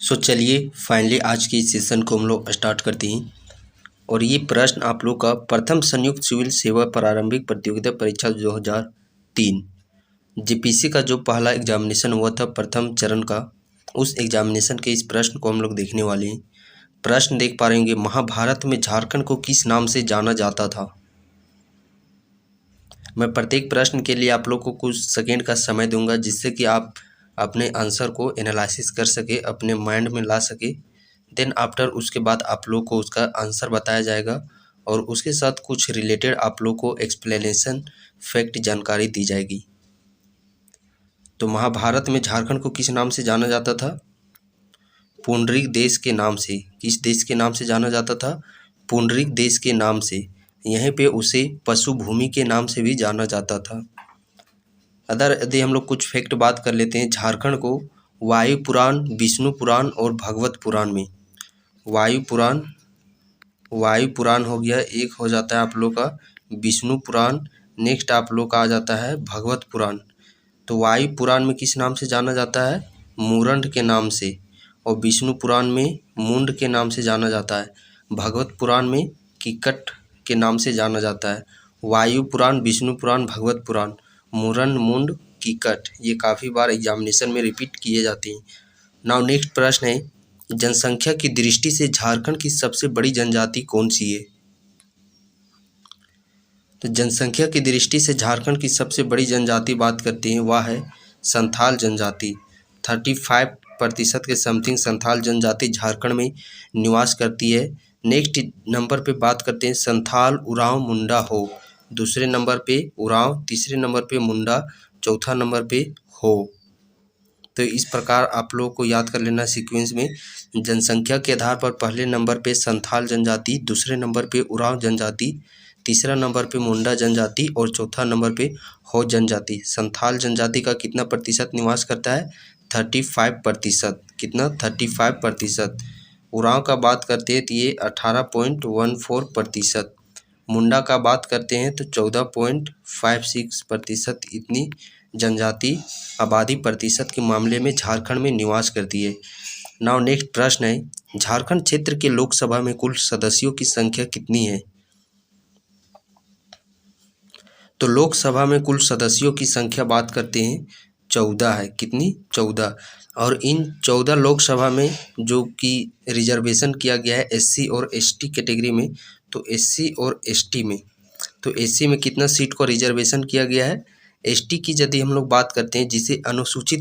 चलिए फाइनली आज की इस सेशन को हम लोग स्टार्ट करते हैं। और ये प्रश्न आप लोग का प्रथम संयुक्त सिविल सेवा प्रारंभिक प्रतियोगिता परीक्षा 2003 जेपीसी का जो पहला एग्जामिनेशन हुआ था प्रथम चरण का, उस एग्जामिनेशन के इस प्रश्न को हम लोग देखने वाले हैं। प्रश्न देख पा रहे होंगे, महाभारत में झारखंड को किस नाम से जाना जाता था। मैं प्रत्येक प्रश्न के लिए आप लोग को कुछ सेकेंड का समय दूंगा, जिससे कि आप अपने आंसर को एनालिसिस कर सके, अपने माइंड में ला सके। देन आफ्टर उसके बाद आप लोग को उसका आंसर बताया जाएगा और उसके साथ कुछ रिलेटेड आप लोग को एक्सप्लेनेशन फैक्ट जानकारी दी जाएगी। तो महाभारत में झारखंड को किस नाम से जाना जाता था? पुंडरीक देश के नाम से। किस देश के नाम से जाना जाता था? पुंडरीक देश के नाम से। यहीं पे उसे पशु भूमि के नाम से भी जाना जाता था। यदि हम लोग कुछ फैक्ट बात कर लेते हैं, झारखंड को वायु पुराण, विष्णु पुराण और भगवत पुराण में, वायु पुराण हो गया, एक हो जाता है आप लोग का विष्णु पुराण, नेक्स्ट आप लोग का आ जाता है भगवत पुराण। तो वायु पुराण में किस नाम से जाना जाता है? मुरंड के नाम से। और विष्णु पुराण में मुंड के नाम से जाना जाता है। भगवत पुराण में किकट के नाम से जाना जाता है। वायु पुराण, विष्णु पुराण, भगवत पुराण, मुरंड, मुंड, किकट, ये काफ़ी बार एग्जामिनेशन में रिपीट किए जाते हैं। नाउ नेक्स्ट प्रश्न है, जनसंख्या की दृष्टि से झारखंड की सबसे बड़ी जनजाति कौन सी है? तो जनसंख्या की दृष्टि से झारखंड की सबसे बड़ी जनजाति बात करते हैं, वह है संथाल जनजाति। 35% के समथिंग संथाल जनजाति झारखंड में निवास करती है। नेक्स्ट नंबर पे बात करते हैं संथाल, उरांव, मुंडा, हो। दूसरे नंबर पे उरांव, तीसरे नंबर पे मुंडा, चौथा नंबर पे हो। तो इस प्रकार आप लोगों को याद कर लेना सीक्वेंस में। जनसंख्या के आधार पर पहले नंबर पे संथाल जनजाति, दूसरे नंबर पे उरांव जनजाति, तीसरा नंबर पे मुंडा जनजाति और चौथा नंबर पे हो जनजाति। संथाल जनजाति का कितना प्रतिशत निवास करता है? 35%। कितना? 35%। उरांव का बात करते हैं तो ये 18.14%। मुंडा का बात करते हैं तो 14.56%। इतनी जनजाति आबादी प्रतिशत के मामले में झारखंड में निवास करती है। नाउ नेक्स्ट प्रश्न है, झारखंड क्षेत्र के लोकसभा में कुल सदस्यों की संख्या कितनी है? तो लोकसभा में कुल सदस्यों की संख्या बात करते हैं 14 है। कितनी? 14। और इन 14 लोकसभा में जो कि रिजर्वेशन किया गया है एससी और एसटी कैटेगरी में, तो एससी और एसटी में, तो एससी में कितना सीट को रिजर्वेशन किया गया है? एसटी की यदि हम लोग बात करते हैं, जिसे अनुसूचित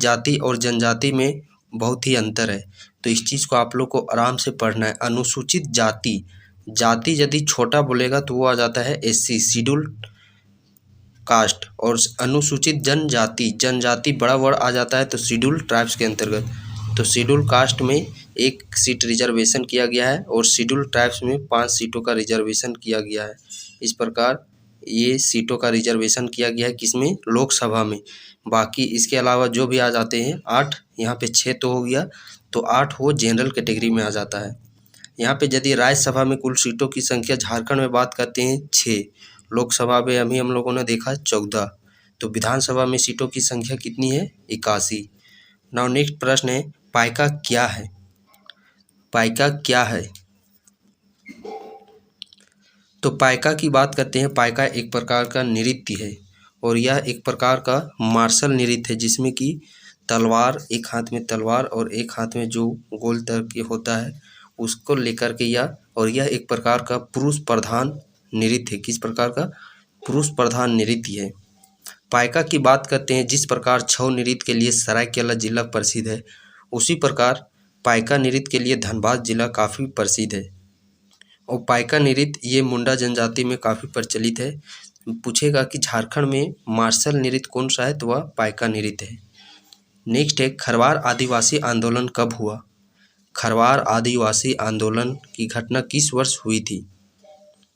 जाति और जनजाति में बहुत ही अंतर है, तो इस चीज़ को आप लोग को आराम से पढ़ना है। अनुसूचित जाति यदि छोटा बोलेगा तो वो आ जाता है एससी, शेड्यूल कास्ट, और अनुसूचित जनजाति बड़ा वर्ड आ जाता है तो शेड्यूल ट्राइब्स के अंतर्गत। तो शेड्यूल कास्ट में 1 सीट रिजर्वेशन किया गया है और शेड्यूल ट्राइब्स में 5 सीटों का रिजर्वेशन किया गया है। इस प्रकार ये सीटों का रिजर्वेशन किया गया है किसमें? लोकसभा में। बाकी इसके अलावा जो भी आ जाते हैं 8, यहाँ पे 6 तो हो गया, तो 8 वो जनरल कैटेगरी में आ जाता है। यहाँ पे यदि राज्यसभा में कुल सीटों की संख्या झारखंड में बात करते हैं 6, लोकसभा में अभी हम लोगों ने देखा 14, तो विधानसभा में सीटों की संख्या कितनी है? 81। नाउ नेक्स्ट प्रश्न है, पाइका क्या है? पाइका क्या है? तो पाइका की बात करते हैं। पाइका एक प्रकार का नृत्य है और यह एक प्रकार का मार्शल नृत्य है, जिसमें कि तलवार, एक हाथ में तलवार और एक हाथ में जो गोल तरह के होता है उसको लेकर के यह एक प्रकार का पुरुष प्रधान नृत्य है। किस प्रकार का? पुरुष प्रधान नृत्य है। पाइका की बात करते हैं, जिस प्रकार छऊ नृत्य के लिए सरायकेला जिला प्रसिद्ध है, उसी प्रकार पाइका नृत्य के लिए धनबाद जिला काफ़ी प्रसिद्ध है। और पाइका नृत्य ये मुंडा जनजाति में काफ़ी प्रचलित है। पूछेगा कि झारखंड में मार्शल नृत्य कौन सा है, तो वह पाइका नृत्य है। नेक्स्ट है, खरवार आदिवासी आंदोलन कब हुआ? खरवार आदिवासी आंदोलन की घटना किस वर्ष हुई थी?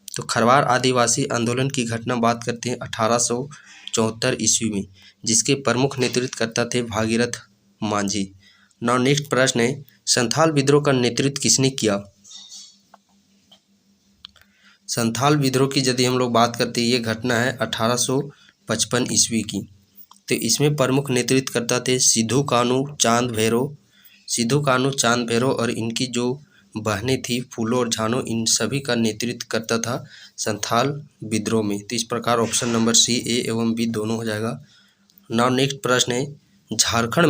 तो खरवार आदिवासी आंदोलन की घटना बात करते हैं 1874 ईस्वी में, जिसके प्रमुख नेतृत्वकर्ता थे भागीरथ मांझी। नाउ नेक्स्ट प्रश्न है, संथाल विद्रोह का नेतृत्व किसने किया? संथाल विद्रोह की यदि हम लोग बात करते हैं, ये घटना है 1855 ईस्वी की। तो इसमें प्रमुख नेतृत्वकर्ता थे सिद्धू कान्हू चांद भैरव और इनकी जो बहनें थी फूलो और झानो, इन सभी का नेतृत्व करता था संथाल विद्रोह में। तो इस प्रकार ऑप्शन नंबर सी ए एवं बी दोनों हो जाएगा। नाउ नेक्स्ट प्रश्न है, झारखंड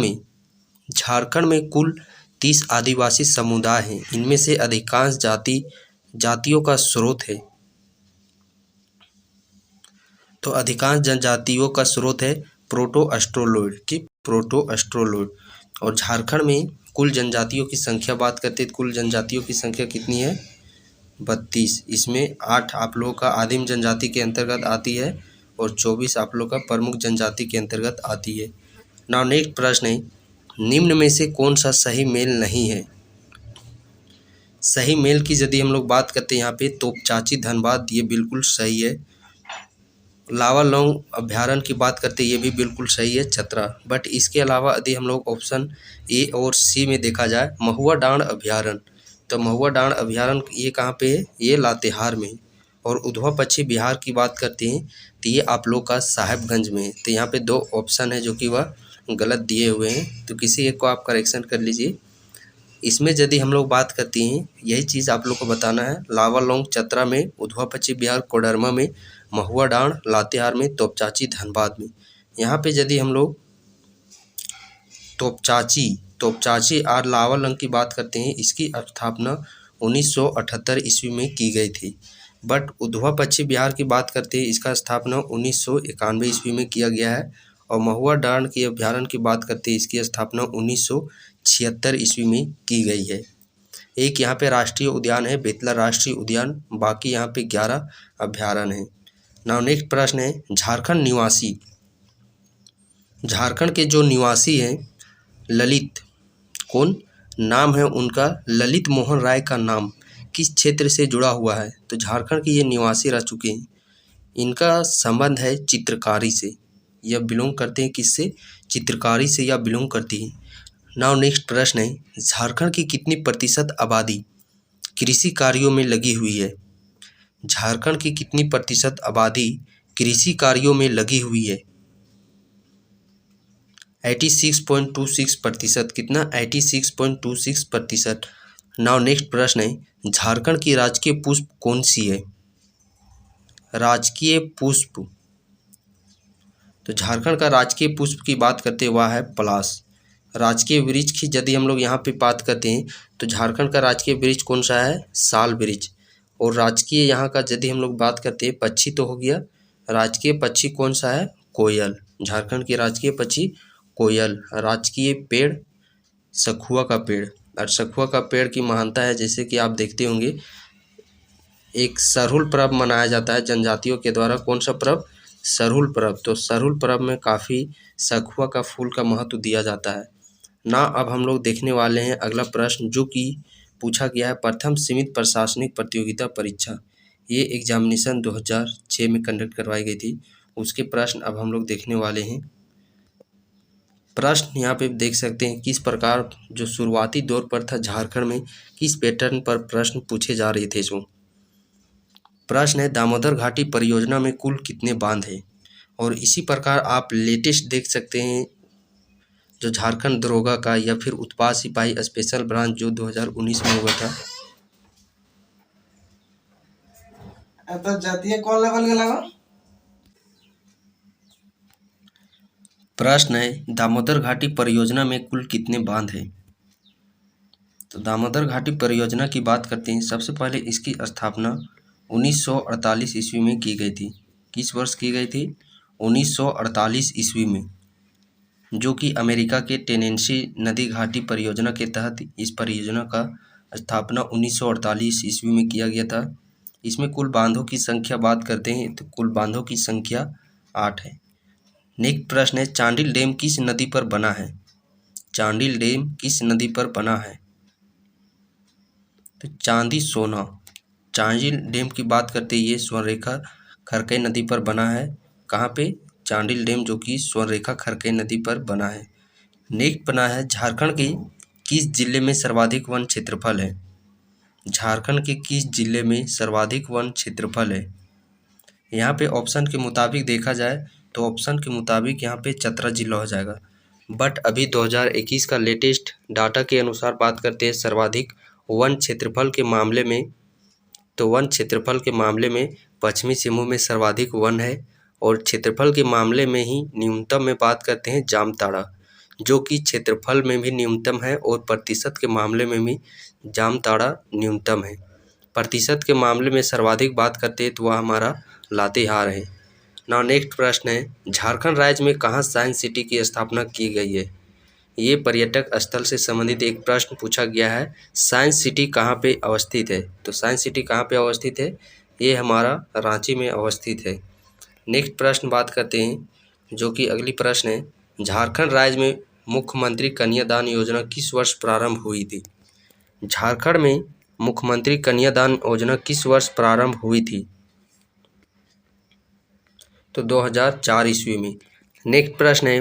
में कुल 30 आदिवासी समुदाय हैं। इनमें से अधिकांश जातियों का स्रोत है, तो अधिकांश जनजातियों का स्रोत है प्रोटो-ऑस्ट्रोलॉइड। और झारखंड में कुल जनजातियों की संख्या बात करते हैं, कुल जनजातियों की संख्या कितनी है? 32। इसमें 8 आप लोगों का आदिम जनजाति के अंतर्गत आती है और 24 आप लोग का प्रमुख जनजाति के अंतर्गत आती है। नाउ नेक्स्ट प्रश्न है, निम्न में से कौन सा सही मेल नहीं है? सही मेल की यदि हम लोग बात करते हैं यहाँ पे तोपचांची धनबाद, ये बिल्कुल सही है। लावा लौंग अभ्यारण्य की बात करते हैं, ये भी बिल्कुल सही है चतरा। बट इसके अलावा यदि हम लोग ऑप्शन ए और सी में देखा जाए, महुआ डांड अभ्यारण्य, तो महुआ डांड अभ्यारण्य ये कहाँ पे है? ये लातेहार में। और उधवा पश्चिम बिहार की बात करते हैं तो ये आप लोग का साहेबगंज में है। तो यहाँ पे 2 ऑप्शन है जो कि वह गलत दिए हुए हैं, तो किसी एक को आप करेक्शन कर लीजिए। इसमें यदि हम लोग बात करते हैं, यही चीज़ आप लोग को बताना है, लावा लौंग चतरा में, उधवा पश्चिम बिहार कोडरमा में, महुआ डांड लातेहार में, तोपचांची धनबाद में। यहाँ पे यदि हम लोग तोपचांची और लावा लौंग की बात करते हैं, इसकी स्थापना 1978 ईस्वी में की गई थी। बट उधवा पश्चिम बिहार की बात करते हैं, इसका स्थापना 1991 ईस्वी में किया गया है। और महुआ डांड की अभ्यारण्य की बात करते हैं, इसकी स्थापना 1976 ईस्वी में की गई है। एक यहाँ पे राष्ट्रीय उद्यान है बेतला राष्ट्रीय उद्यान, बाकी यहाँ पे 11 अभ्यारण्य हैं। नाउ नेक्स्ट प्रश्न है, झारखंड के जो निवासी हैं ललित, कौन नाम है उनका? ललित मोहन राय का नाम किस क्षेत्र से जुड़ा हुआ है? तो झारखंड के ये निवासी रह चुके हैं। इनका संबंध है चित्रकारी से, यह बिलोंग करते हैं किससे? चित्रकारी से यह बिलोंग करती है। नाउ नेक्स्ट प्रश्न है, झारखंड की कितनी प्रतिशत आबादी कृषि कार्यों में लगी हुई है? झारखंड की कितनी प्रतिशत आबादी कृषि कार्यों में लगी हुई है? 86.26%। कितना? 86.26%। नाउ नेक्स्ट प्रश्न है, झारखंड की राजकीय पुष्प कौन सी है? राजकीय पुष्प, तो झारखंड का राजकीय पुष्प की बात करते हैं, वह है पलाश। राजकीय वृक्ष की यदि हम लोग यहाँ पे बात करते हैं तो झारखंड का राजकीय वृक्ष कौन सा है? साल वृक्ष। और राजकीय यहाँ का यदि हम लोग बात करते हैं, पक्षी तो हो गया, राजकीय पक्षी कौन सा है? कोयल। झारखंड की राजकीय पक्षी कोयल। राजकीय पेड़ सखुआ का पेड़। और सखुआ का पेड़ की महानता है, जैसे कि आप देखते होंगे, एक सरहुल पर्व मनाया जाता है जनजातियों के द्वारा। कौन सा पर्व? सरहुल पर्व। तो सरहुल पर्व में काफ़ी सखुआ का फूल का महत्व दिया जाता है ना। अब हम लोग देखने वाले हैं अगला प्रश्न, जो कि पूछा गया है प्रथम सीमित प्रशासनिक प्रतियोगिता परीक्षा। ये एग्जामिनेशन 2006 में कंडक्ट करवाई गई थी, उसके प्रश्न अब हम लोग देखने वाले हैं। प्रश्न यहाँ पे देख सकते हैं किस प्रकार जो शुरुआती दौर पर था झारखंड में किस पैटर्न पर प्रश्न पूछे जा रहे थे। जो प्रश्न है, दामोदर घाटी परियोजना में कुल कितने बांध हैं? और इसी प्रकार आप लेटेस्ट देख सकते हैं जो झारखंड दरोगा का या फिर उत्पाद सिपाही स्पेशल ब्रांच जो 2019 में हुआ था। तो जातीय कौन लेवल के लगा? प्रश्न है, दामोदर घाटी परियोजना में कुल कितने बांध हैं? तो दामोदर घाटी परियोजना की बात करते हैं, सबसे पहले इसकी स्थापना 1948 ईस्वी में की गई थी। किस वर्ष की गई थी? 1948 ईस्वी में, जो कि अमेरिका के टेनेंसी नदी घाटी परियोजना के तहत इस परियोजना का स्थापना 1948 ईस्वी में किया गया था। इसमें कुल बांधों की संख्या बात करते हैं तो कुल बांधों की संख्या 8 है। नेक्स्ट प्रश्न है, चांडिल डैम किस नदी पर बना है? चांडिल डैम किस नदी पर बना है? तो चांदी सोना। चांडिल डैम की बात करते हैं, ये स्वर्णरेखा खरकई नदी पर बना है। कहाँ पे? चांडिल डैम, जो कि स्वर्णरेखा खरकई नदी पर बना है। नेक्स्ट बना है, झारखंड के किस जिले में सर्वाधिक वन क्षेत्रफल है? झारखंड के किस जिले में सर्वाधिक वन क्षेत्रफल है? यहाँ पे ऑप्शन के मुताबिक देखा जाए तो ऑप्शन के मुताबिक यहाँ पे चतरा जिला हो जाएगा। बट अभी 2021 का लेटेस्ट डाटा के अनुसार बात करते हैं सर्वाधिक वन क्षेत्रफल के मामले में, तो वन क्षेत्रफल के मामले में पश्चिमी सिंहभूम में सर्वाधिक वन है, और क्षेत्रफल के मामले में ही न्यूनतम में बात करते हैं जामताड़ा, जो कि क्षेत्रफल में भी न्यूनतम है और प्रतिशत के मामले में भी जामताड़ा न्यूनतम है। प्रतिशत के मामले में सर्वाधिक बात करते हैं तो वह हमारा लातेहार है। नाउ नेक्स्ट प्रश्न है, झारखंड राज्य में कहाँ साइंस सिटी की स्थापना की गई है? ये पर्यटक स्थल से संबंधित एक प्रश्न पूछा गया है। साइंस सिटी कहाँ पे अवस्थित है? तो साइंस सिटी कहाँ पे अवस्थित है? ये हमारा रांची में अवस्थित है। नेक्स्ट प्रश्न बात करते हैं, जो कि अगली प्रश्न है, झारखंड राज्य में मुख्यमंत्री कन्यादान योजना किस वर्ष प्रारंभ हुई थी? झारखंड में मुख्यमंत्री कन्यादान योजना किस वर्ष प्रारंभ हुई थी? तो 2004 ईस्वी में। नेक्स्ट प्रश्न है,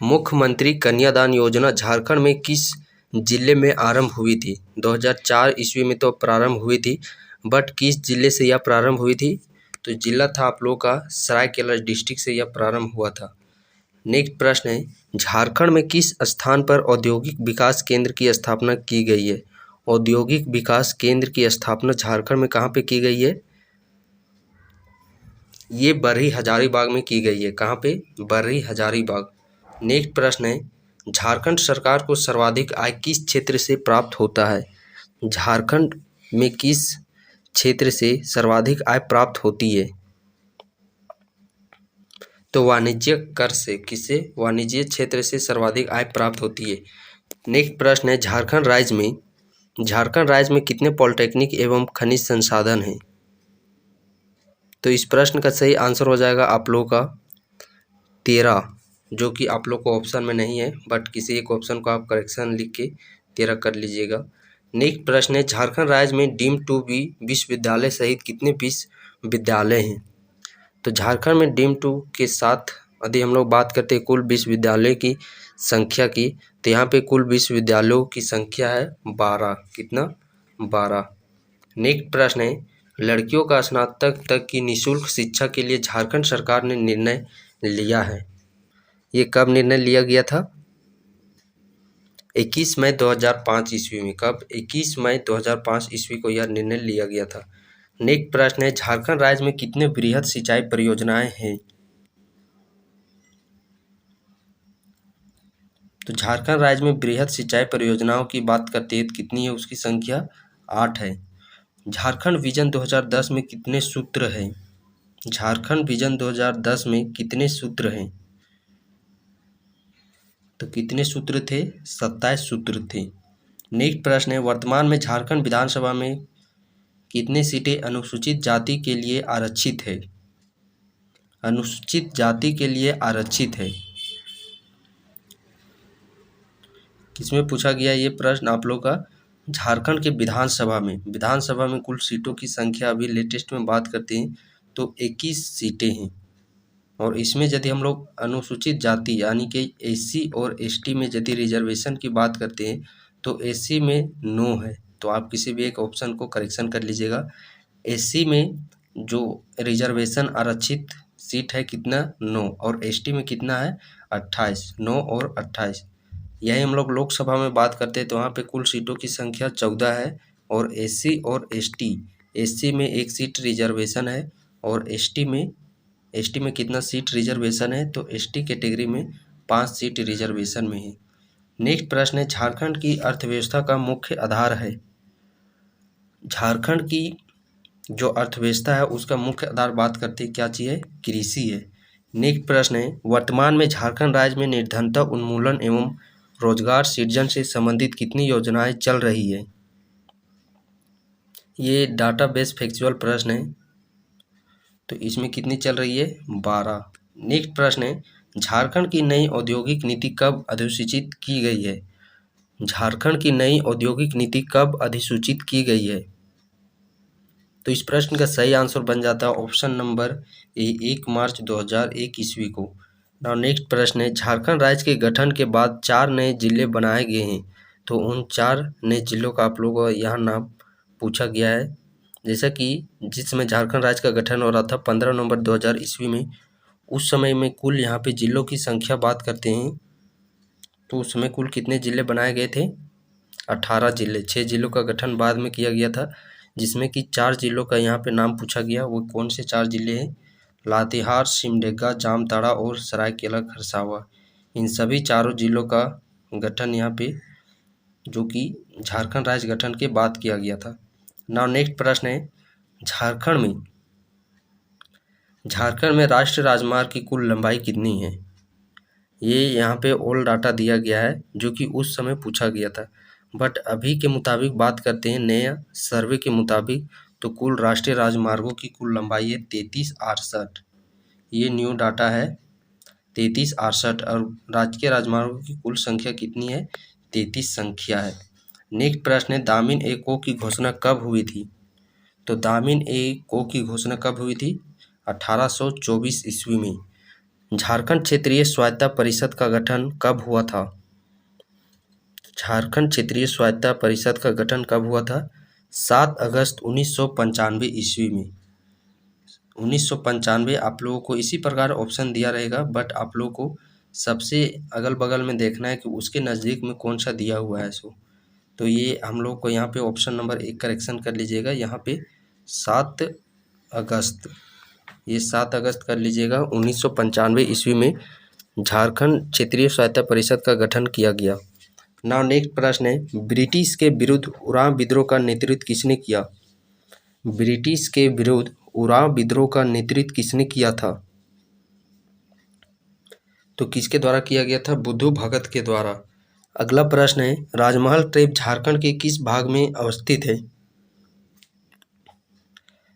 मुख्यमंत्री कन्यादान योजना झारखंड में किस जिले में आरंभ हुई थी? 2004 ईस्वी में तो प्रारंभ हुई थी, बट किस जिले से यह प्रारंभ हुई थी? तो जिला था आप लोगों का सरायकेला डिस्ट्रिक्ट से यह प्रारंभ हुआ था। नेक्स्ट प्रश्न है, झारखंड में किस स्थान पर औद्योगिक विकास केंद्र की स्थापना की गई है? औद्योगिक विकास केंद्र की स्थापना झारखंड में कहाँ पे की गई है? ये बरही हजारीबाग में की गई है। कहाँ पे? बरही हजारीबाग। नेक्स्ट प्रश्न है, झारखंड सरकार को सर्वाधिक आय किस क्षेत्र से प्राप्त होता है? झारखंड में किस क्षेत्र से सर्वाधिक आय प्राप्त होती है? तो वाणिज्य कर से। किससे? वाणिज्य क्षेत्र से सर्वाधिक आय प्राप्त होती है। नेक्स्ट प्रश्न है, झारखंड राज्य में कितने पॉलिटेक्निक एवं खनिज संसाधन हैं? तो इस प्रश्न का सही आंसर हो जाएगा आप लोगों का 13, जो कि आप लोग को ऑप्शन में नहीं है, बट किसी एक ऑप्शन को आप करेक्शन लिख के 13 कर लीजिएगा। नेक्स्ट प्रश्न है, झारखंड राज्य में डीम्ड टू बी विश्वविद्यालय सहित कितने विश्वविद्यालय हैं? तो झारखंड में डीम्ड टू के साथ यदि हम लोग बात करते हैं कुल विश्वविद्यालय की संख्या की, तो यहाँ पे कुल विश्वविद्यालयों की संख्या है 12। कितना? 12। नेक्स्ट प्रश्न है, लड़कियों का स्नातक तक की निःशुल्क शिक्षा के लिए झारखंड सरकार ने निर्णय लिया है। ये कब निर्णय लिया गया था? 21 मई 2005 ईस्वी में। कब? 21 मई 2005 ईस्वी को यह निर्णय लिया गया था। नेक्स्ट प्रश्न है, झारखंड राज्य में कितने वृहद सिंचाई परियोजनाएं हैं? तो झारखंड राज्य में वृहद सिंचाई परियोजनाओं की बात करते हैं तो कितनी है? उसकी संख्या 8 है। झारखंड विजन 2010 में कितने सूत्र हैं? झारखंड विजन 2010 में कितने सूत्र हैं? तो कितने सूत्र थे? 27 सूत्र थे। नेक्स्ट प्रश्न है, वर्तमान में झारखंड विधानसभा में कितनी सीटें अनुसूचित जाति के लिए आरक्षित है? अनुसूचित जाति के लिए आरक्षित है। किसमें पूछा गया ये प्रश्न आप लोग का? झारखंड के विधानसभा में कुल सीटों की संख्या अभी लेटेस्ट में बात करते हैं तो 21 सीटें हैं, और इसमें यदि हम लोग अनुसूचित जाति यानी कि एससी और एसटी में यदि रिजर्वेशन की बात करते हैं तो एससी में 9 है, तो आप किसी भी एक ऑप्शन को करेक्शन कर लीजिएगा। एससी में जो रिजर्वेशन आरक्षित सीट है कितना? 9, और एसटी में कितना है? 28। 9 और 28। यही हम लोग लोकसभा में बात करते हैं तो वहाँ पे कुल सीटों की संख्या 14 है, और एससी और एसटी, एससी में 1 सीट रिजर्वेशन है, और एसटी में कितना सीट रिजर्वेशन है? तो एसटी कैटेगरी में 5 सीट रिजर्वेशन में है। नेक्स्ट प्रश्न है, झारखंड की अर्थव्यवस्था का मुख्य आधार है? झारखंड की जो अर्थव्यवस्था है उसका मुख्य आधार बात करते हैं क्या चीज़ है? कृषि है। नेक्स्ट प्रश्न है, वर्तमान में झारखंड राज्य में निर्धनता उन्मूलन एवं रोजगार सृजन से संबंधित कितनी योजनाएं चल रही है? ये डाटाबेस फैक्चुअल प्रश्न है, तो इसमें कितनी चल रही है? 12। नेक्स्ट प्रश्न है, झारखंड की नई औद्योगिक नीति कब अधिसूचित की गई है? झारखंड की नई औद्योगिक नीति कब अधिसूचित की गई है? तो इस प्रश्न का सही आंसर बन जाता है ऑप्शन नंबर ए, 1 मार्च 2001 ईस्वी को। नाउ नेक्स्ट प्रश्न है, झारखंड राज्य के गठन के बाद 4 नए जिले बनाए गए हैं, तो उन 4 नए जिलों का आप लोगों को यहाँ नाम पूछा गया है। जैसा कि जिस समय झारखंड राज्य का गठन हो रहा था 15 नवंबर 2000 ईस्वी में, उस समय में कुल यहाँ पे जिलों की संख्या बात करते हैं तो उस समय कुल कितने जिले बनाए गए थे? 18 जिले। 6 जिलों का गठन बाद में किया गया था, जिसमें कि 4 जिलों का यहाँ पे नाम पूछा गया। वो कौन से 4 जिले हैं? लातेहार, सिमडेगा, जामताड़ा और सरायकेला खरसावां। इन सभी चारों जिलों का गठन यहाँ पे जो कि झारखंड राज्य गठन के बाद किया गया था। नाउ नेक्स्ट प्रश्न है, झारखंड में राष्ट्रीय राजमार्ग की कुल लंबाई कितनी है? ये यहाँ पे ओल्ड डाटा दिया गया है जो कि उस समय पूछा गया था, बट अभी के मुताबिक बात करते हैं नया सर्वे के मुताबिक तो कुल राष्ट्रीय राजमार्गों की कुल लंबाई है 3368। ये न्यू डाटा है 3368 और राजकीय राजमार्गों की कुल संख्या कितनी है? 33 संख्या है। नेक्स्ट प्रश्न है, दामिन ए को की घोषणा कब हुई थी? तो दामिन ए को की घोषणा कब हुई थी? 1824 ईस्वी में। झारखंड क्षेत्रीय स्वायत्तता परिषद का गठन कब हुआ था? झारखंड क्षेत्रीय स्वायत्तता परिषद का गठन कब हुआ था? 7 अगस्त 1995 ईस्वी में। 1995। आप लोगों को इसी प्रकार ऑप्शन दिया रहेगा, बट आप लोगों को सबसे अगल बगल में देखना है कि उसके नज़दीक में कौन सा दिया हुआ है सो। तो ये हम लोग को यहाँ पे ऑप्शन नंबर 1 करेक्शन कर लीजिएगा। यहाँ पे 7 अगस्त, ये 7 अगस्त कर लीजिएगा। 1995 ईस्वी में झारखंड क्षेत्रीय स्वायत्तता परिषद का गठन किया गया। नाउ नेक्स्ट प्रश्न है, ब्रिटिश के विरुद्ध उरांव विद्रोह का नेतृत्व किसने किया? ब्रिटिश के विरुद्ध उरांव विद्रोह का नेतृत्व किसने किया था? तो किसके द्वारा किया गया था? बुद्धू भगत के द्वारा। अगला प्रश्न है, राजमहल ट्रेप झारखंड के किस भाग में अवस्थित है?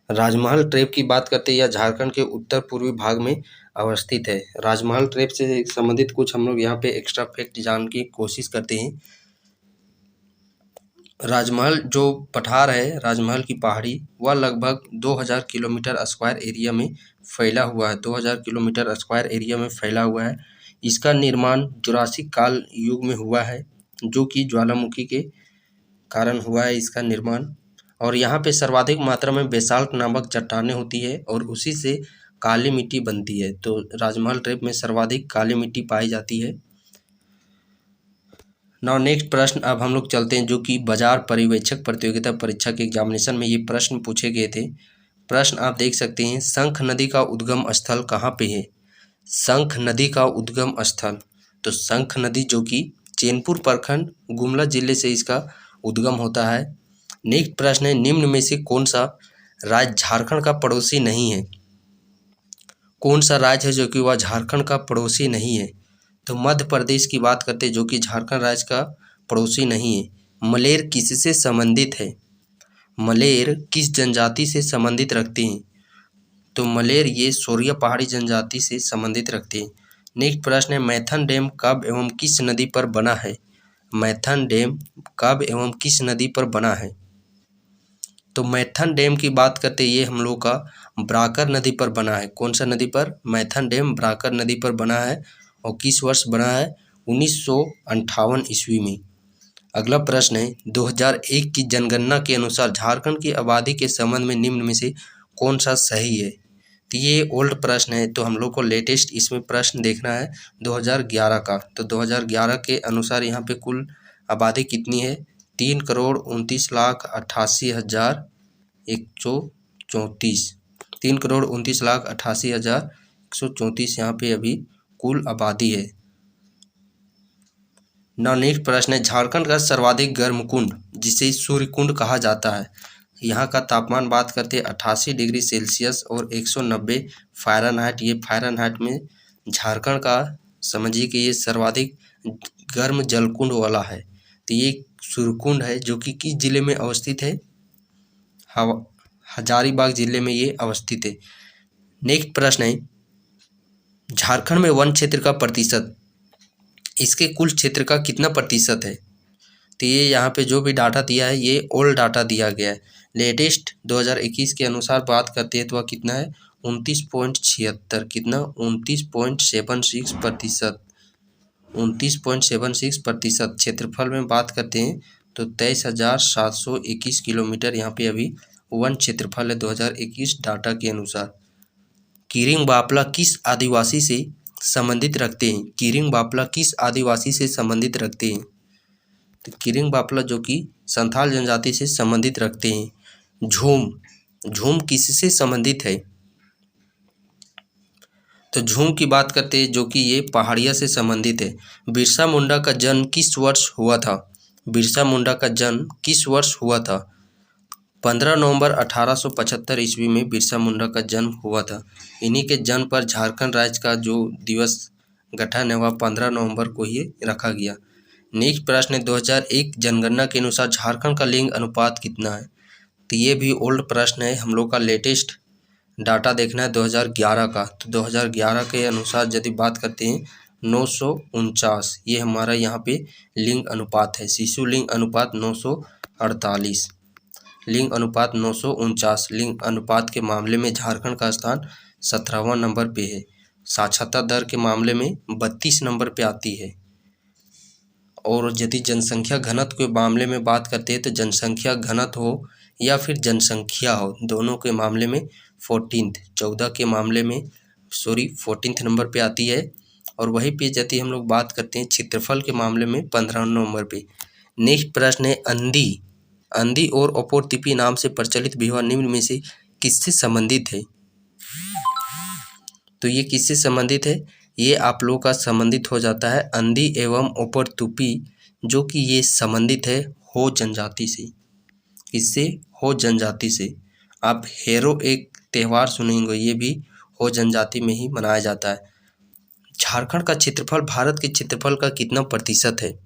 राजमहल ट्रेप की बात करते हैं, यह झारखंड के उत्तर पूर्वी भाग में अवस्थित है। राजमहल ट्रेप से संबंधित कुछ हम लोग यहाँ पे एक्स्ट्रा फैक्ट जानने की कोशिश करते हैं। राजमहल जो पठार है, राजमहल की पहाड़ी, वह लगभग 2000 किलोमीटर स्क्वायर एरिया में फैला हुआ है। 2000 किलोमीटर स्क्वायर एरिया में फैला हुआ है। इसका निर्माण जुरासिक काल युग में हुआ है, जो कि ज्वालामुखी के कारण हुआ है इसका निर्माण। और यहाँ पे सर्वाधिक मात्रा में बेसाल्ट नामक चट्टानें होती है और उसी से काली मिट्टी बनती है। तो राजमहल ट्रेप में सर्वाधिक काली मिट्टी पाई जाती है। नाउ नेक्स्ट प्रश्न अब हम लोग चलते हैं, जो कि बाजार पर्यवेक्षक प्रतियोगिता परीक्षा के एग्जामिनेशन में ये प्रश्न पूछे गए थे। प्रश्न आप देख सकते हैं, शंख नदी का उद्गम स्थल कहाँ पे है? शंख नदी का उद्गम स्थल, तो शंख नदी जो कि चैनपुर प्रखंड गुमला जिले से इसका उद्गम होता है। नेक्स्ट प्रश्न है, निम्न में से कौन सा राज्य झारखंड का पड़ोसी नहीं है? कौन सा राज्य है जो कि वह झारखंड का पड़ोसी नहीं है? तो मध्य प्रदेश की बात करते हैं, जो कि झारखंड राज्य का पड़ोसी नहीं है। मलेर किससे संबंधित है? मलेर किस जनजाति से संबंधित रखते हैं? तो मलेर ये सोरिया पहाड़ी जनजाति से संबंधित रखते हैं। नेक्स्ट प्रश्न है, मैथन डैम कब एवं किस नदी पर बना है? मैथन डैम कब एवं किस नदी पर बना है? तो मैथन डैम की बात करते ये हम लोग का ब्राकर नदी पर बना है। कौन सा नदी पर? मैथन डैम ब्राकर नदी पर बना है। और किस वर्ष बना है? 1958 ईस्वी में। अगला प्रश्न है, 2001 की जनगणना के अनुसार झारखंड की आबादी के संबंध में निम्न में से कौन सा सही है? तो ये ओल्ड प्रश्न है, तो हम लोग को लेटेस्ट इसमें प्रश्न देखना है 2011 का। तो 2011 के अनुसार यहाँ पे कुल आबादी कितनी है? 3,29,88,134। 3,29,88,134 यहाँ पे अभी कुल आबादी है। ना नेक्स्ट प्रश्न है, झारखंड का सर्वाधिक गर्म कुंड जिसे सूर्य कुंड कहा जाता है, यहाँ का तापमान बात करते हैं 88 डिग्री सेल्सियस और 190 फ़ारेनहाइट। ये फ़ारेनहाइट में झारखंड का समझिए कि ये सर्वाधिक गर्म जलकुंड वाला है। तो ये सूर्यकुंड है जो कि किस जिले में अवस्थित है? हजारीबाग जिले में ये अवस्थित है। नेक्स्ट प्रश्न है, झारखंड में वन क्षेत्र का प्रतिशत, इसके कुल क्षेत्र का कितना प्रतिशत है? तो ये यहाँ पे जो भी डाटा दिया है ये ओल्ड डाटा दिया गया है। लेटेस्ट 2021 के अनुसार बात करते हैं तो वह कितना है? 29.76। कितना? 29.76%। 29.76%। क्षेत्रफल में बात करते हैं तो 23,721 किलोमीटर यहाँ पे अभी वन क्षेत्रफल है 2021 डाटा के अनुसार। कीरिंग बापला किस आदिवासी से संबंधित रखते हैं? कीरिंग बापला किस आदिवासी से संबंधित रखते हैं? तो कीरिंग बापला जो कि संथाल जनजाति से संबंधित रखते हैं। झूम, झूम किससे संबंधित है? तो झूम की बात करते हैं जो कि ये पहाड़िया से संबंधित है। बिरसा मुंडा का जन्म किस वर्ष हुआ था? बिरसा मुंडा का जन्म किस वर्ष हुआ था? 15 नवंबर 1875 ईस्वी में बिरसा मुंडा का जन्म हुआ था। इन्हीं के जन्म पर झारखंड राज्य का जो दिवस गठन है वह 15 नवंबर को ही रखा गया। नेक्स्ट प्रश्न है 2001 जनगणना के अनुसार झारखंड का लिंग अनुपात कितना है? तो ये भी ओल्ड प्रश्न है, हम लोग का लेटेस्ट डाटा देखना है 2011 का। तो 2011 के अनुसार यदि बात करते हैं 949, ये हमारा यहाँ पे लिंग अनुपात है। शिशु लिंग अनुपात 948, लिंग अनुपात 949। लिंग अनुपात के मामले में झारखंड का स्थान 17वां नंबर पे है। साक्षरता दर के मामले में 32 नंबर पे आती है। और यदि जनसंख्या घनत्व के मामले में बात करते हैं तो जनसंख्या घनत्व हो या फिर जनसंख्या हो, दोनों के मामले में 14 के मामले में 14 नंबर पे आती है। और वहीं पे यदि हम लोग बात करते हैं क्षेत्रफल के मामले में 15 नंबर पे। नेक्स्ट प्रश्न है अंधी, अंधी और अपोर्तिपी नाम से प्रचलित विवाह निम्न में से किससे संबंधित है? तो ये किससे संबंधित है? ये आप लोगों का संबंधित हो जाता है अंधी एवं ओपर्तुपी, जो कि ये संबंधित है हो जनजाति से। इससे हो जनजाति से। आप हेरो एक त्यौहार सुनेंगे, ये भी हो जनजाति में ही मनाया जाता है। झारखंड का क्षेत्रफल भारत के क्षेत्रफल का कितना प्रतिशत है?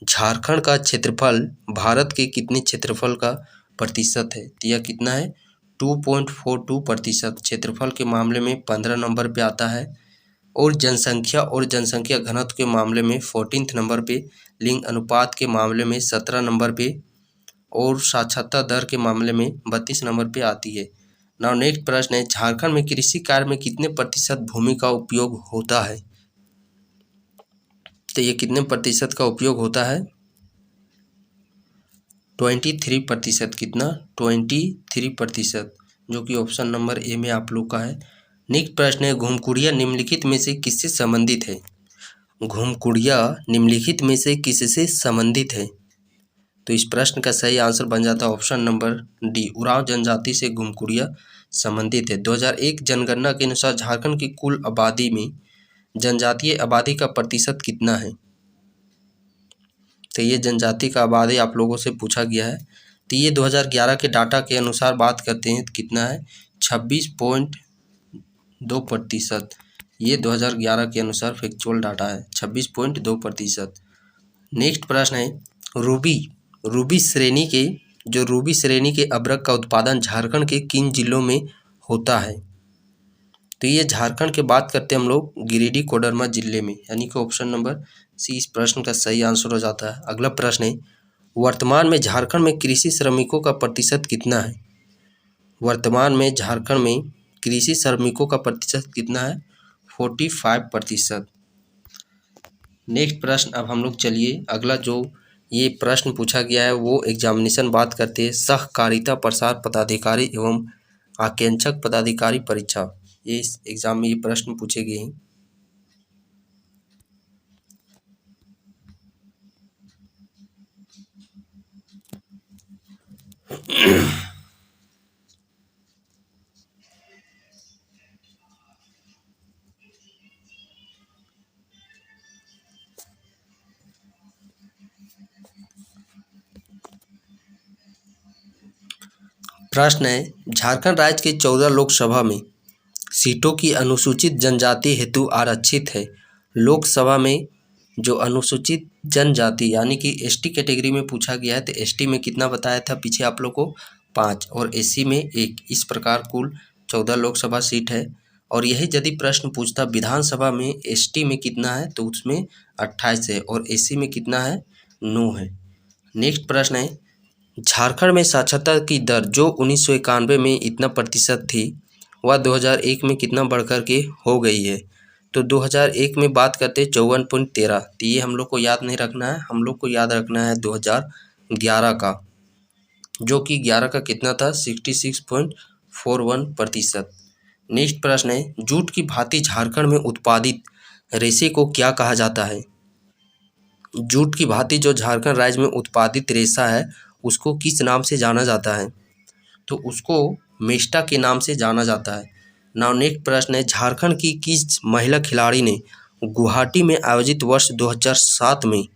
झारखंड का क्षेत्रफल भारत के कितने क्षेत्रफल का प्रतिशत है? तो यह कितना है? 2.42% क्षेत्रफल के मामले में 15 नंबर पे आता है। और जनसंख्या घनत्व के मामले में 14 नंबर पे, लिंग अनुपात के मामले में 17 नंबर पे, और साक्षरता दर के मामले में 32 नंबर पे आती है। नाउ नेक्स्ट प्रश्न है झारखंड में कृषि कार्य में कितने प्रतिशत भूमि का उपयोग होता है? तो ये कितने प्रतिशत का उपयोग होता है? 23%। कितना? 23%, जो कि ऑप्शन नंबर ए में आप लोग का है। नेक्स्ट प्रश्न है घुमकुड़िया निम्नलिखित में से किससे संबंधित है? घुमकुड़िया निम्नलिखित में से किससे संबंधित है? तो इस प्रश्न का सही आंसर बन जाता है ऑप्शन नंबर डी, उरांव जनजाति से घुमकुड़िया संबंधित है। 2001 जनगणना के अनुसार झारखंड की कुल आबादी में जनजातीय आबादी का प्रतिशत कितना है? तो ये जनजाति का आबादी आप लोगों से पूछा गया है। तो ये 2011 के डाटा के अनुसार बात करते हैं तो कितना है? 26.2%। ये 2011 के अनुसार फैक्चुअल डाटा है, 26.2%। नेक्स्ट प्रश्न है रूबी श्रेणी के अभ्रक का उत्पादन झारखंड के किन जिलों में होता है? तो ये झारखंड के बात करते हैं हम लोग गिरिडीह कोडरमा जिले में, यानी कि ऑप्शन नंबर सी इस प्रश्न का सही आंसर हो जाता है। अगला प्रश्न है वर्तमान में झारखंड में कृषि श्रमिकों का प्रतिशत कितना है? वर्तमान में झारखंड में कृषि श्रमिकों का प्रतिशत कितना है? 45%। नेक्स्ट प्रश्न अब हम लोग चलिए अगला जो ये प्रश्न पूछा गया है वो एग्जामिनेशन बात करते हैं सहकारिता प्रसार पदाधिकारी एवं आकेंक्षक पदाधिकारी परीक्षा। ये इस एग्जाम में ये प्रश्न पूछे गए हैं। प्रश्न है झारखंड राज्य के 14 लोकसभा में सीटों की अनुसूचित जनजाति हेतु आरक्षित है। लोकसभा में जो अनुसूचित जनजाति यानी कि एसटी कैटेगरी में पूछा गया है तो एसटी में कितना बताया था पीछे आप लोग को? 5 और एससी में 1। इस प्रकार कुल 14 लोकसभा सीट है। और यही यदि प्रश्न पूछता विधानसभा में एसटी में कितना है तो उसमें 28 है और एससी में कितना है? 9 है। नेक्स्ट प्रश्न है झारखंड में साक्षरता की दर जो 1991 में इतना प्रतिशत थी वह 2001 में कितना बढ़कर के हो गई है? तो 2001 में बात करते 54.13। तो ये हम लोग को याद नहीं रखना है, हम लोग को याद रखना है 2011 का, जो कि 11 का कितना था? 66.41%। नेक्स्ट प्रश्न है, जूट की भांति झारखंड में उत्पादित रेशे को क्या कहा जाता है? जूट की भांति जो झारखंड राज्य में उत्पादित रेशा है उसको किस नाम से जाना जाता है? तो उसको मेस्टा के नाम से जाना जाता है। नाउ नेक्स्ट प्रश्न है, झारखंड की किस महिला खिलाड़ी ने गुवाहाटी में आयोजित वर्ष 2007 में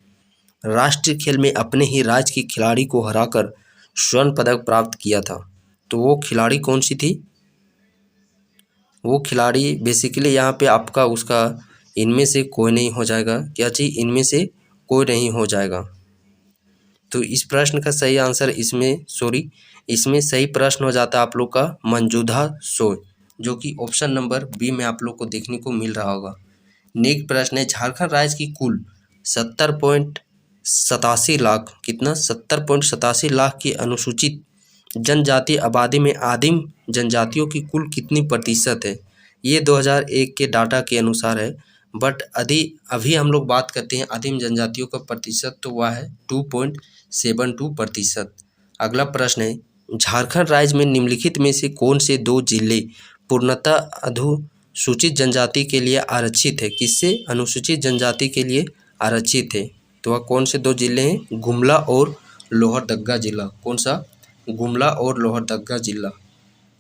राष्ट्रीय खेल में अपने ही राज्य की खिलाड़ी को हराकर स्वर्ण पदक प्राप्त किया था? तो वो खिलाड़ी कौन सी थी? वो खिलाड़ी बेसिकली यहाँ पे आपका उसका इनमें से कोई नहीं हो जाएगा। क्या चीज़? इनमें से कोई नहीं हो जाएगा। तो इस प्रश्न का सही आंसर इसमें सही प्रश्न हो जाता है आप लोग का मंजूधा सोय, जो कि ऑप्शन नंबर बी में आप लोग को देखने को मिल रहा होगा। नेक्स्ट प्रश्न है, झारखंड राज्य की कुल 70.87 लाख कितना 70.87 लाख की अनुसूचित जनजातीय आबादी में आदिम जनजातियों की कुल कितनी प्रतिशत है? ये 2001 के डाटा के अनुसार है, बट अभी हम लोग बात करते हैं आदिम जनजातियों का प्रतिशत, तो वह है 2.72%। अगला प्रश्न है, झारखंड राज्य में निम्नलिखित में से कौन से 2 जिले पूर्णतः अनुसूचित जनजाति के लिए आरक्षित है? किससे अनुसूचित जनजाति के लिए आरक्षित है? तो वह कौन से 2 जिले हैं? गुमला और लोहरदग्गा जिला। कौन सा? गुमला और लोहरदग्गा जिला।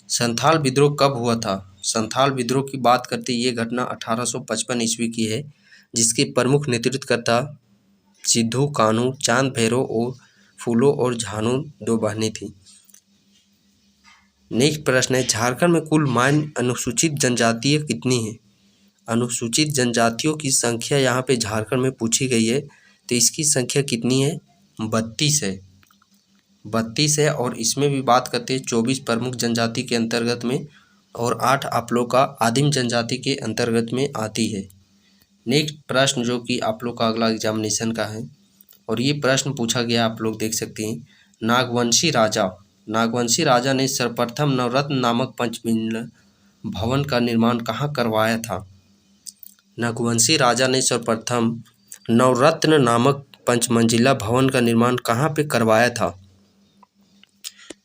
संथाल विद्रोह कब हुआ था? संथाल विद्रोह की बात करते ये घटना 1855 ईस्वी की है, जिसके प्रमुख नेतृत्वकर्ता सिद्धू कान्हू, चांद भैरव और फूलो और झानू 2 बहनें थीं। नेक्स्ट प्रश्न है, झारखंड में कुल मान्य अनुसूचित जनजातियाँ कितनी हैं? अनुसूचित जनजातियों की संख्या यहाँ पे झारखंड में पूछी गई है, तो इसकी संख्या कितनी है? 32 है। 32 है, और इसमें भी बात करते हैं 24 प्रमुख जनजाति के अंतर्गत में और 8 आप लोग का आदिम जनजाति के अंतर्गत में आती है। नेक्स्ट प्रश्न जो कि आप लोग का अगला एग्जामिनेशन का है, और ये प्रश्न पूछा गया आप लोग देख सकते हैं, नागवंशी राजा ने सर्वप्रथम नवरत्न नामक पंचमंजिला भवन का निर्माण कहाँ करवाया था? नागवंशी राजा ने सर्वप्रथम नवरत्न नामक पंचमंजिला भवन का निर्माण कहाँ पे करवाया था?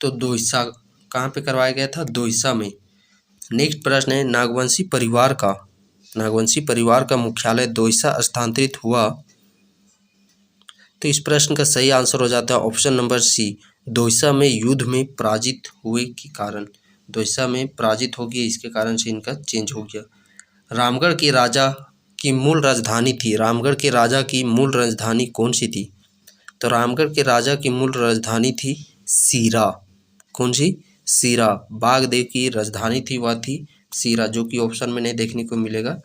तो दोईसा। कहाँ पे करवाया गया था? दोईसा में। नेक्स्ट प्रश्न है, नागवंशी परिवार का मुख्यालय दोईसा स्थानांतरित हुआ? तो इस प्रश्न का सही आंसर हो जाता है ऑप्शन नंबर सी, दोईसा में युद्ध में पराजित हुए के कारण। दोईसा में पराजित हो गया, इसके कारण से इनका चेंज हो गया। रामगढ़ के राजा की मूल राजधानी कौन सी थी? तो रामगढ़ के राजा की मूल राजधानी थी सीरा। कौन सी? सीरा। बागदेव की राजधानी थी, वह थी सीरा, जो कि ऑप्शन में नहीं देखने को मिलेगा।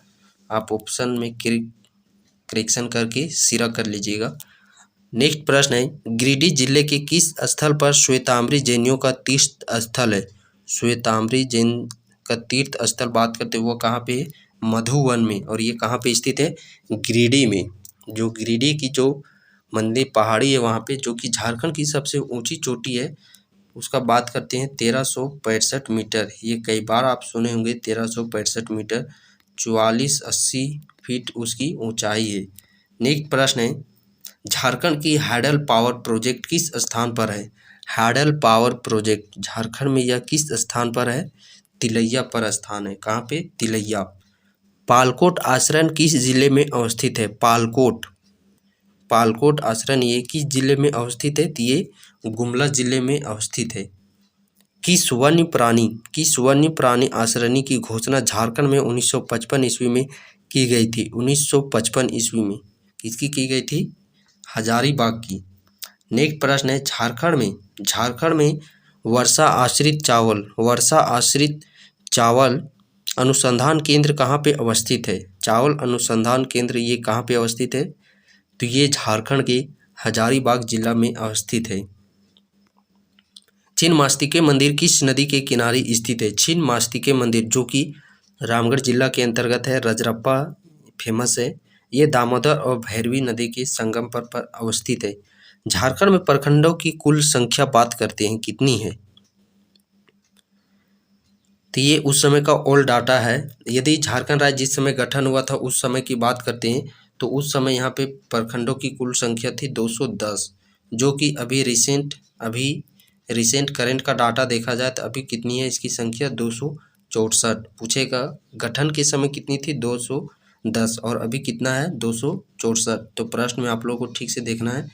आप ऑप्शन में करेक्शन करके सीरा कर लीजिएगा। नेक्स्ट प्रश्न है, गिरिडीह जिले के किस स्थल पर श्वेतांबरी जैनियों का तीर्थ स्थल है? श्वेतांबरी जैन का तीर्थ स्थल बात करते वो कहाँ पे है? मधुवन में, और ये कहाँ पे स्थित है? गिरिडीह में। जो गिरिडीह की जो मंदिर पहाड़ी है वहाँ पे, जो कि झारखंड की सबसे ऊंची चोटी है, उसका बात करते हैं 1365 मीटर। ये कई बार आप सुने होंगे 1365 मीटर, 4480 फीट उसकी ऊंचाई है। नेक्स्ट प्रश्न है, झारखंड की हाइडल पावर प्रोजेक्ट किस स्थान पर है? हाइडल पावर प्रोजेक्ट झारखंड में यह किस स्थान पर है? तिलैया पर स्थान है। कहाँ पे? तिलैया। पालकोट आश्रम किस जिले में अवस्थित है? पालकोट आश्रम ये किस जिले में अवस्थित है? ये गुमला जिले में अवस्थित है। किस वन्य प्राणी आश्रम की घोषणा झारखंड में 1955 ईस्वी में की गई थी? 1955 ईस्वी में किसकी की गई थी? हजारीबाग की। नेक्स्ट प्रश्न है, झारखंड में वर्षा आश्रित चावल अनुसंधान केंद्र कहाँ पे अवस्थित है? चावल अनुसंधान केंद्र ये कहाँ पे अवस्थित है? तो ये झारखंड के हजारीबाग जिला में अवस्थित है। छिन्नमस्तिके मंदिर किस नदी के किनारे स्थित है? छिन्नमस्तिके मंदिर जो कि रामगढ़ जिला के अंतर्गत है, रजरप्पा फेमस है। ये दामोदर और भैरवी नदी के संगम पर अवस्थित है। झारखंड में प्रखंडों की कुल संख्या बात करते हैं कितनी है? तो ये उस समय का ओल्ड डाटा है। यदि झारखंड राज्य जिस समय गठन हुआ था उस समय की बात करते हैं तो उस समय यहाँ पे प्रखंडों की कुल संख्या थी 210, जो कि अभी रिसेंट करंट का डाटा देखा जाए तो अभी कितनी है इसकी संख्या? 264 पूछेगा गठन के समय कितनी थी 210 और अभी कितना है 264। तो प्रश्न में आप लोगों को ठीक से देखना है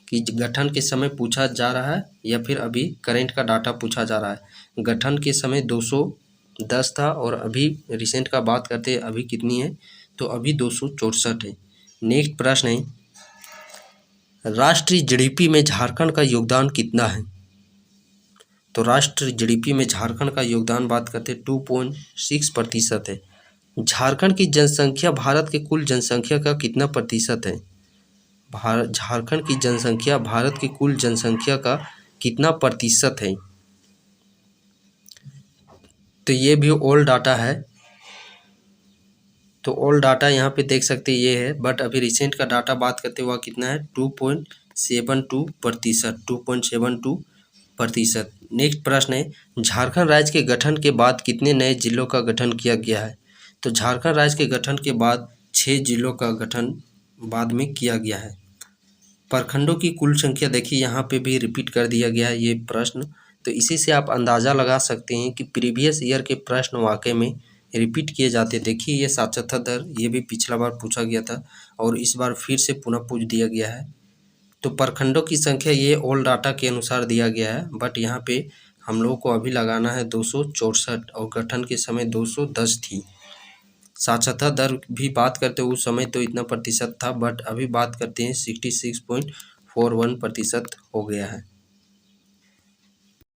कि गठन के समय पूछा जा रहा है या फिर अभी करंट का डाटा पूछा जा रहा है। गठन के समय 210 था और अभी रिसेंट का बात करते हैं अभी कितनी है, तो अभी 264 है। नेक्स्ट प्रश्न है राष्ट्रीय जीडीपी में झारखंड का योगदान कितना है। तो राष्ट्रीय जीडीपी में झारखंड का योगदान बात करते हैं 2.6% है। झारखंड की जनसंख्या भारत के कुल जनसंख्या का कितना प्रतिशत है। झारखंड की जनसंख्या भारत की कुल जनसंख्या का कितना प्रतिशत है। तो ये भी ओल्ड डाटा है, तो ओल्ड डाटा यहाँ पे देख सकते हैं ये है, बट अभी रिसेंट का डाटा बात करते हुआ कितना है 2.72%, 2.72%। नेक्स्ट प्रश्न है झारखंड राज्य के गठन के बाद कितने नए जिलों का गठन किया गया है। तो झारखंड राज्य के गठन के बाद 6 जिलों का गठन बाद में किया गया है। प्रखंडों की कुल संख्या देखिए यहाँ पे भी रिपीट कर दिया गया है ये प्रश्न, तो इसी से आप अंदाज़ा लगा सकते हैं कि प्रीवियस ईयर के प्रश्न वाकई में रिपीट किए जाते। देखिए ये साक्षरता दर ये भी पिछला बार पूछा गया था और इस बार फिर से पुनः पूछ दिया गया है। तो प्रखंडों की संख्या ये ओल्ड डाटा के अनुसार दिया गया है, बट यहाँ पे हम लोगों को अभी लगाना है 264 और गठन के समय 210 थी। साक्षरता दर भी बात करते उस समय तो इतना प्रतिशत था, बट अभी बात करते हैं 66.41% हो गया है।